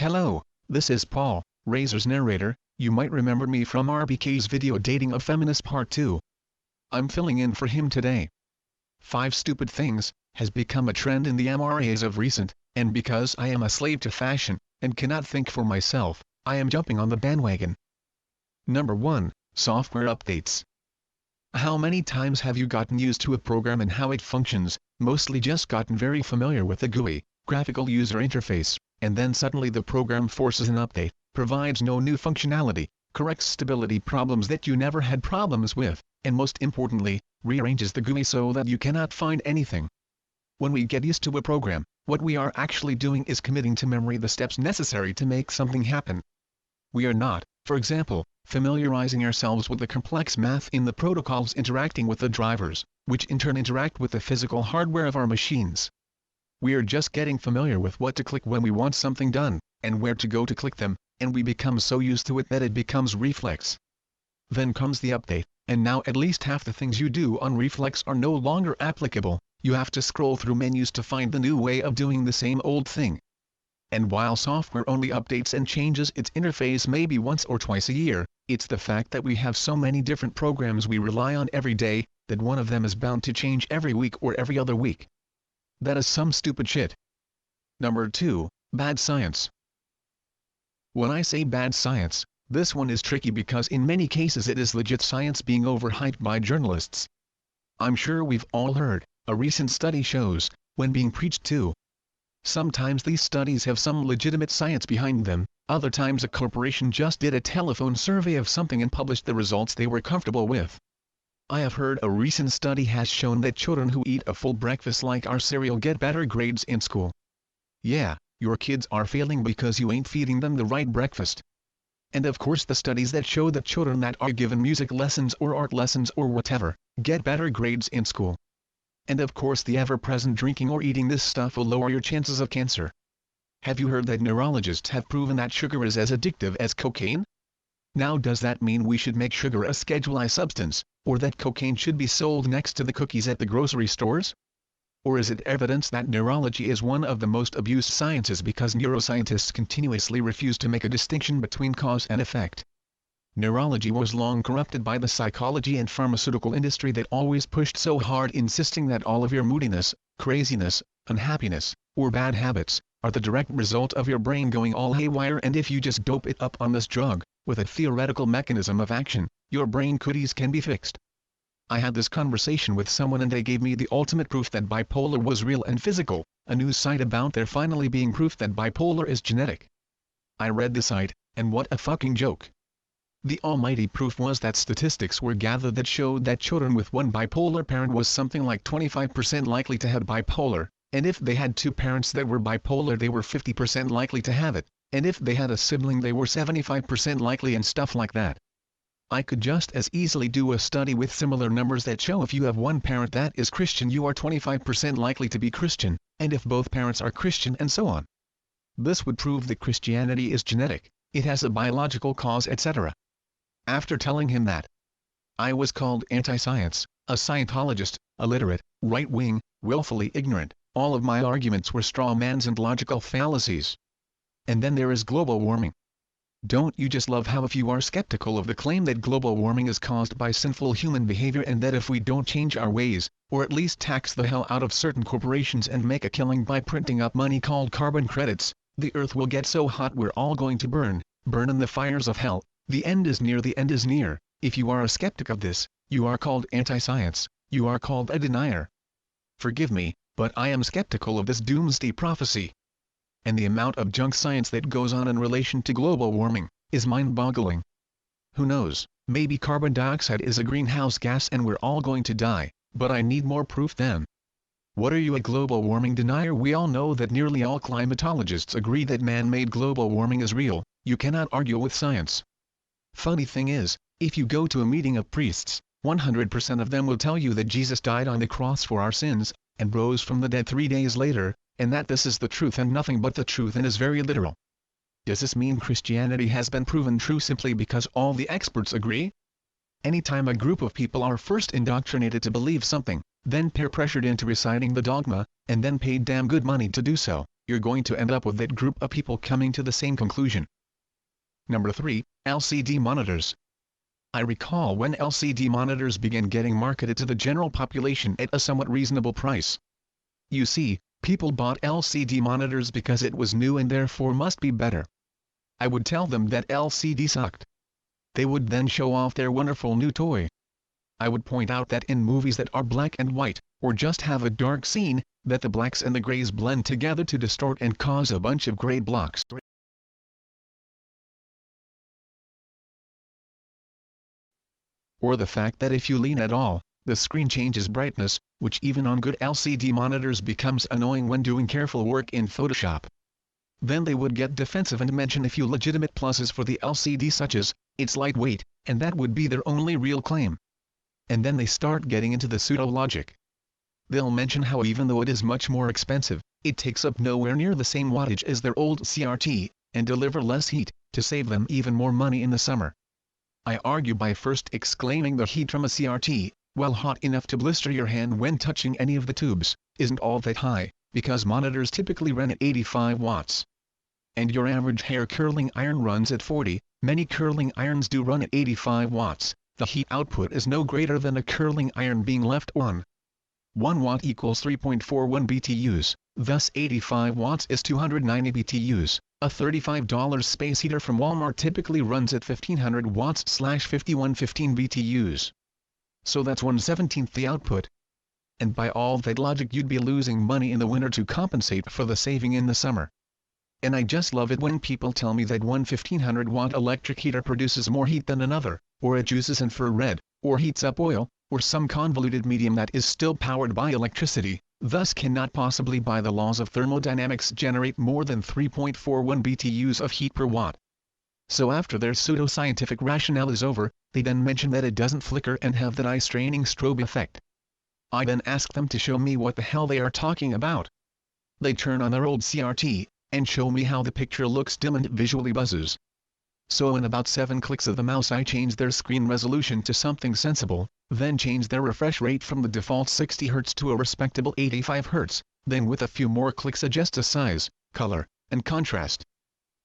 Hello, this is Paul, Razor's narrator. You might remember me from RBK's video Dating a Feminist Part 2. I'm filling in for him today. 5 Stupid Things has become a trend in the MRAs of recent, and because I am a slave to fashion, and cannot think for myself, I am jumping on the bandwagon. Number 1. Software updates. How many times have you gotten used to a program and how it functions, mostly just gotten very familiar with the GUI, graphical user interface, and then suddenly the program forces an update, provides no new functionality, corrects stability problems that you never had problems with, and most importantly, rearranges the GUI so that you cannot find anything. When we get used to a program, what we are actually doing is committing to memory the steps necessary to make something happen. We are not, for example, familiarizing ourselves with the complex math in the protocols interacting with the drivers, which in turn interact with the physical hardware of our machines. We are just getting familiar with what to click when we want something done, and where to go to click them, and we become so used to it that it becomes reflex. Then comes the update, and now at least half the things you do on reflex are no longer applicable. You have to scroll through menus to find the new way of doing the same old thing. And while software only updates and changes its interface maybe once or twice a year, it's the fact that we have so many different programs we rely on every day, that one of them is bound to change every week or every other week. That is some stupid shit. Number 2. Bad science. When I say bad science, this one is tricky because in many cases it is legit science being overhyped by journalists. I'm sure we've all heard, a recent study shows, when being preached to. Sometimes these studies have some legitimate science behind them, other times a corporation just did a telephone survey of something and published the results they were comfortable with. I have heard a recent study has shown that children who eat a full breakfast like our cereal get better grades in school. Yeah, your kids are failing because you ain't feeding them the right breakfast. And of course the studies that show that children that are given music lessons or art lessons or whatever, get better grades in school. And of course the ever-present drinking or eating this stuff will lower your chances of cancer. Have you heard that neurologists have proven that sugar is as addictive as cocaine? Now does that mean we should make sugar a Schedule I substance, or that cocaine should be sold next to the cookies at the grocery stores? Or is it evidence that neurology is one of the most abused sciences because neuroscientists continuously refuse to make a distinction between cause and effect? Neurology was long corrupted by the psychology and pharmaceutical industry that always pushed so hard insisting that all of your moodiness, craziness, unhappiness, or bad habits, are the direct result of your brain going all haywire, and if you just dope it up on this drug, with a theoretical mechanism of action, your brain goodies can be fixed. I had this conversation with someone and they gave me the ultimate proof that bipolar was real and physical, a news site about there finally being proof that bipolar is genetic. I read the site, and what a fucking joke. The almighty proof was that statistics were gathered that showed that children with one bipolar parent was something like 25% likely to have bipolar, and if they had 2 parents that were bipolar they were 50% likely to have it, and if they had a sibling they were 75% likely, and stuff like that. I could just as easily do a study with similar numbers that show if you have one parent that is Christian you are 25% likely to be Christian, and if both parents are Christian, and so on. This would prove that Christianity is genetic, it has a biological cause, etc. After telling him that, I was called anti-science, a Scientologist, illiterate, right-wing, willfully ignorant. All of my arguments were straw mans and logical fallacies. And then there is global warming. Don't you just love how if you are skeptical of the claim that global warming is caused by sinful human behavior and that if we don't change our ways, or at least tax the hell out of certain corporations and make a killing by printing up money called carbon credits, the earth will get so hot we're all going to burn in the fires of hell. The end is near, the end is near. If you are a skeptic of this, you are called anti-science, you are called a denier. Forgive me, but I am skeptical of this doomsday prophecy. And the amount of junk science that goes on in relation to global warming is mind-boggling. Who knows, maybe carbon dioxide is a greenhouse gas and we're all going to die, but I need more proof then. What are you, a global warming denier? We all know that nearly all climatologists agree that man-made global warming is real. You cannot argue with science. Funny thing is, if you go to a meeting of priests, 100% of them will tell you that Jesus died on the cross for our sins, and rose from the dead 3 days later, and that this is the truth and nothing but the truth and is very literal. Does this mean Christianity has been proven true simply because all the experts agree? Anytime a group of people are first indoctrinated to believe something, then peer pressured into reciting the dogma, and then paid damn good money to do so, you're going to end up with that group of people coming to the same conclusion. Number 3, LCD monitors. I recall when LCD monitors began getting marketed to the general population at a somewhat reasonable price. You see, people bought LCD monitors because it was new and therefore must be better. I would tell them that LCD sucked. They would then show off their wonderful new toy. I would point out that in movies that are black and white, or just have a dark scene, that the blacks and the grays blend together to distort and cause a bunch of gray blocks. Or the fact that if you lean at all, the screen changes brightness, which even on good LCD monitors becomes annoying when doing careful work in Photoshop. Then they would get defensive and mention a few legitimate pluses for the LCD, such as, it's lightweight, and that would be their only real claim. And then they start getting into the pseudo-logic. They'll mention how even though it is much more expensive, it takes up nowhere near the same wattage as their old CRT, and deliver less heat, to save them even more money in the summer. I argue by first exclaiming the heat from a CRT, while hot enough to blister your hand when touching any of the tubes, isn't all that high, because monitors typically run at 85 watts. And your average hair curling iron runs at 40, many curling irons do run at 85 watts, the heat output is no greater than a curling iron being left on. 1 watt equals 3.41 BTUs, thus 85 watts is 290 BTUs. A $35 space heater from Walmart typically runs at 1500 watts/5115 BTUs. So that's 1/17 the output. And by all that logic you'd be losing money in the winter to compensate for the saving in the summer. And I just love it when people tell me that one 1500 watt electric heater produces more heat than another, or it juices infrared, or heats up oil, or some convoluted medium that is still powered by electricity, thus cannot possibly by the laws of thermodynamics generate more than 3.41 BTUs of heat per watt. So after their pseudo-scientific rationale is over, they then mention that it doesn't flicker and have that eye-straining strobe effect. I then ask them to show me what the hell they are talking about. They turn on their old CRT, and show me how the picture looks dim and visually buzzes. So in about 7 clicks of the mouse I change their screen resolution to something sensible, then change their refresh rate from the default 60 Hz to a respectable 85 Hz, then with a few more clicks adjust the size, color, and contrast.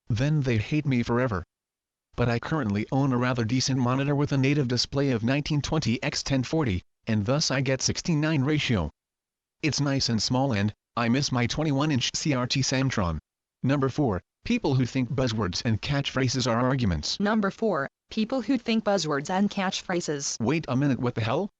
Then they hate me forever. But I currently own a rather decent monitor with a native display of 1920 x 1040, and thus I get 16:9 ratio. It's nice and small and, I miss my 21-inch CRT Samtron. Number 4, people who think buzzwords and catchphrases are arguments. Number 4, people who think buzzwords and catchphrases. Wait a minute, what the hell?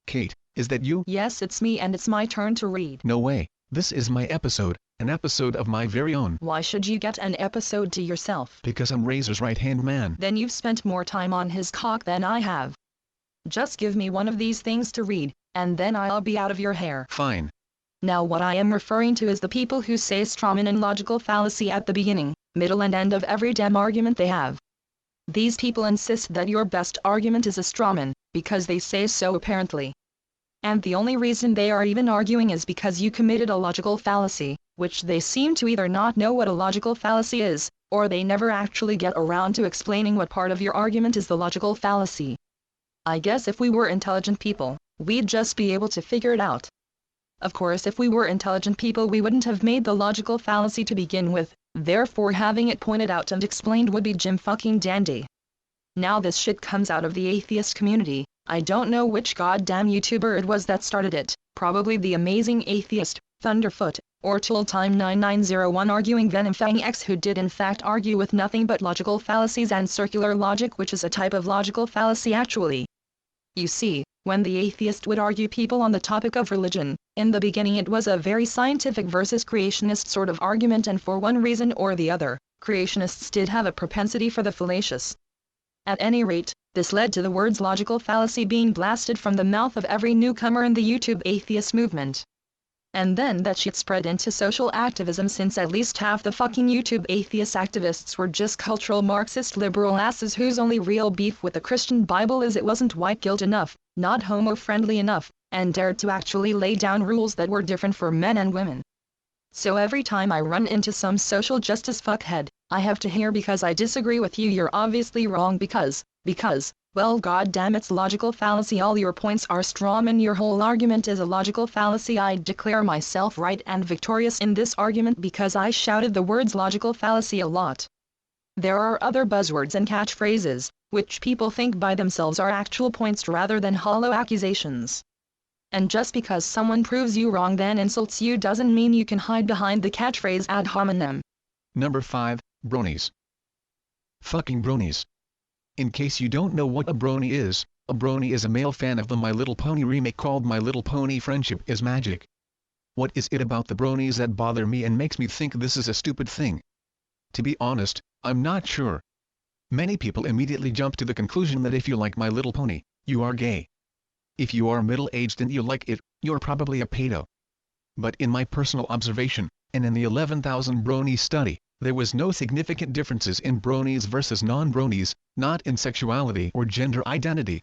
Kate, is that you? Yes, it's me and it's my turn to read. No way, this is my episode, an episode of my very own. Why should you get an episode to yourself? Because I'm Razor's right-hand man. Then you've spent more time on his cock than I have. Just give me one of these things to read, and then I'll be out of your hair. Fine. Now what I am referring to is the people who say strawman and logical fallacy at the beginning, middle and end of every damn argument they have. These people insist that your best argument is a strawman, because they say so apparently. And the only reason they are even arguing is because you committed a logical fallacy, which they seem to either not know what a logical fallacy is, or they never actually get around to explaining what part of your argument is the logical fallacy. I guess if we were intelligent people, we'd just be able to figure it out. Of course, if we were intelligent people we wouldn't have made the logical fallacy to begin with, therefore having it pointed out and explained would be Jim fucking dandy. Now this shit comes out of the atheist community. I don't know which goddamn YouTuber it was that started it, probably the amazing atheist, Thunderfoot, or Tooltime9901 arguing Venomfang X, who did in fact argue with nothing but logical fallacies and circular logic, which is a type of logical fallacy actually. You see, when the atheist would argue people on the topic of religion, in the beginning it was a very scientific versus creationist sort of argument, and for one reason or the other, creationists did have a propensity for the fallacious. At any rate, this led to the words logical fallacy being blasted from the mouth of every newcomer in the YouTube atheist movement. And then that shit spread into social activism, since at least half the fucking YouTube atheist activists were just cultural Marxist liberal asses whose only real beef with the Christian Bible is it wasn't white guilt enough, not homo-friendly enough, and dared to actually lay down rules that were different for men and women. So every time I run into some social justice fuckhead, I have to hear, because I disagree with you, you're obviously wrong because, Well, goddamn, it's logical fallacy. All your points are strawman. Your whole argument is a logical fallacy. I declare myself right and victorious in this argument because I shouted the words logical fallacy a lot. There are other buzzwords and catchphrases, which people think by themselves are actual points rather than hollow accusations. And just because someone proves you wrong then insults you doesn't mean you can hide behind the catchphrase ad hominem. Number 5, Bronies. Fucking Bronies. In case you don't know what a brony is a male fan of the My Little Pony remake called My Little Pony Friendship is Magic. What is it about the bronies that bother me and makes me think this is a stupid thing? To be honest, I'm not sure. Many people immediately jump to the conclusion that if you like My Little Pony, you are gay. If you are middle-aged and you like it, you're probably a pedo. But in my personal observation, and in the 11,000 brony study, there was no significant differences in bronies versus non-bronies, not in sexuality or gender identity.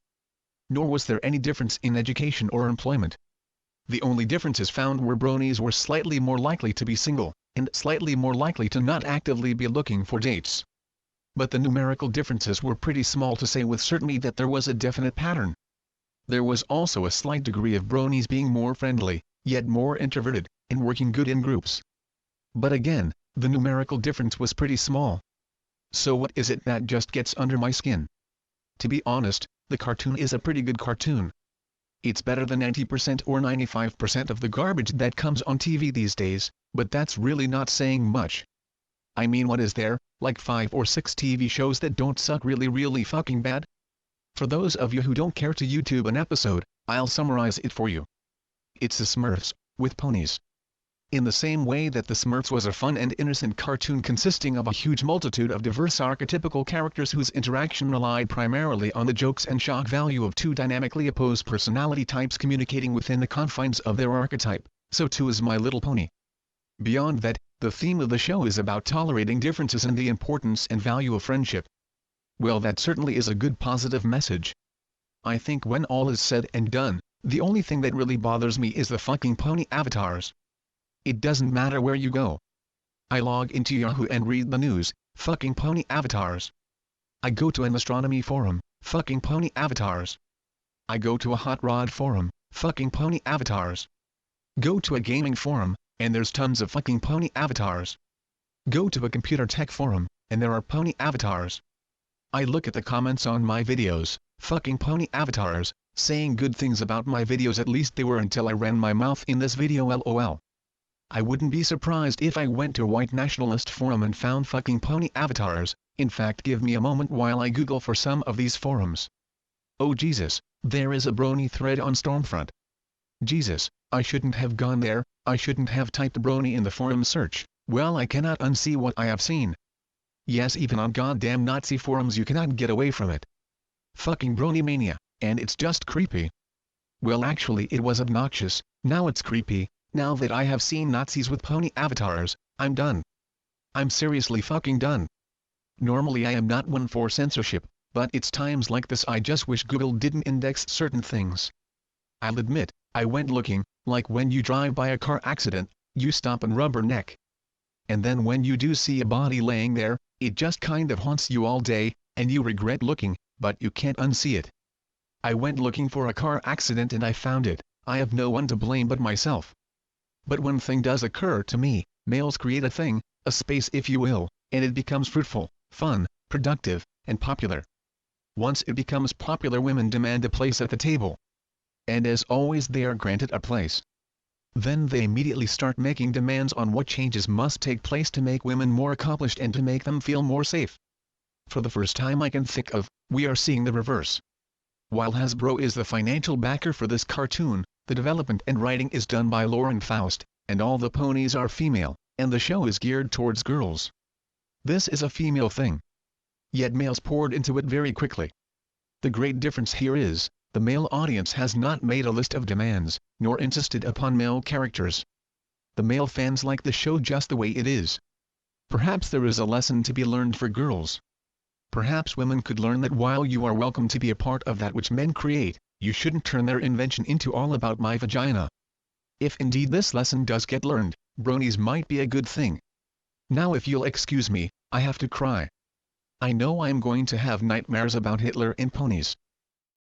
Nor was there any difference in education or employment. The only differences found were bronies were slightly more likely to be single, and slightly more likely to not actively be looking for dates. But the numerical differences were pretty small to say with certainty that there was a definite pattern. There was also a slight degree of bronies being more friendly, yet more introverted, and working good in groups. But again, the numerical difference was pretty small. So what is it that just gets under my skin? To be honest, the cartoon is a pretty good cartoon. It's better than 90% or 95% of the garbage that comes on TV these days, but that's really not saying much. I mean, what is there, like 5 or 6 TV shows that don't suck really fucking bad? For those of you who don't care to YouTube an episode, I'll summarize it for you. It's the Smurfs, with ponies. In the same way that the Smurfs was a fun and innocent cartoon consisting of a huge multitude of diverse archetypical characters whose interaction relied primarily on the jokes and shock value of two dynamically opposed personality types communicating within the confines of their archetype, so too is My Little Pony. Beyond that, the theme of the show is about tolerating differences and the importance and value of friendship. Well, that certainly is a good positive message. I think when all is said and done, the only thing that really bothers me is the fucking pony avatars. It doesn't matter where you go. I log into Yahoo and read the news, fucking pony avatars. I go to an astronomy forum, fucking pony avatars. I go to a hot rod forum, fucking pony avatars. Go to a gaming forum, and there's tons of fucking pony avatars. Go to a computer tech forum, and there are pony avatars. I look at the comments on my videos, fucking pony avatars, saying good things about my videos, at least they were until I ran my mouth in this video, lol. I wouldn't be surprised if I went to a white nationalist forum and found fucking pony avatars. In fact, give me a moment while I Google for some of these forums. Oh Jesus, there is a brony thread on Stormfront. Jesus, I shouldn't have gone there, I shouldn't have typed brony in the forum search. Well, I cannot unsee what I have seen. Yes, even on goddamn Nazi forums you cannot get away from it. Fucking brony mania, and it's just creepy. Well, actually it was obnoxious, now it's creepy. Now that I have seen Nazis with pony avatars, I'm done. I'm seriously fucking done. Normally I am not one for censorship, but it's times like this I just wish Google didn't index certain things. I'll admit, I went looking, like when you drive by a car accident, you stop and rubberneck. And then when you do see a body laying there, it just kind of haunts you all day, and you regret looking, but you can't unsee it. I went looking for a car accident and I found it. I have no one to blame but myself. But one thing does occur to me, males create a thing, a space if you will, and it becomes fruitful, fun, productive, and popular. Once it becomes popular, women demand a place at the table. And as always they are granted a place. Then they immediately start making demands on what changes must take place to make women more accomplished and to make them feel more safe. For the first time I can think of, we are seeing the reverse. While Hasbro is the financial backer for this cartoon, the development and writing is done by Lauren Faust, and all the ponies are female, and the show is geared towards girls. This is a female thing. Yet males poured into it very quickly. The great difference here is, the male audience has not made a list of demands, nor insisted upon male characters. The male fans like the show just the way it is. Perhaps there is a lesson to be learned for girls. Perhaps women could learn that while you are welcome to be a part of that which men create, you shouldn't turn their invention into all about my vagina. If indeed this lesson does get learned, bronies might be a good thing. Now if you'll excuse me, I have to cry. I know I am going to have nightmares about Hitler and ponies.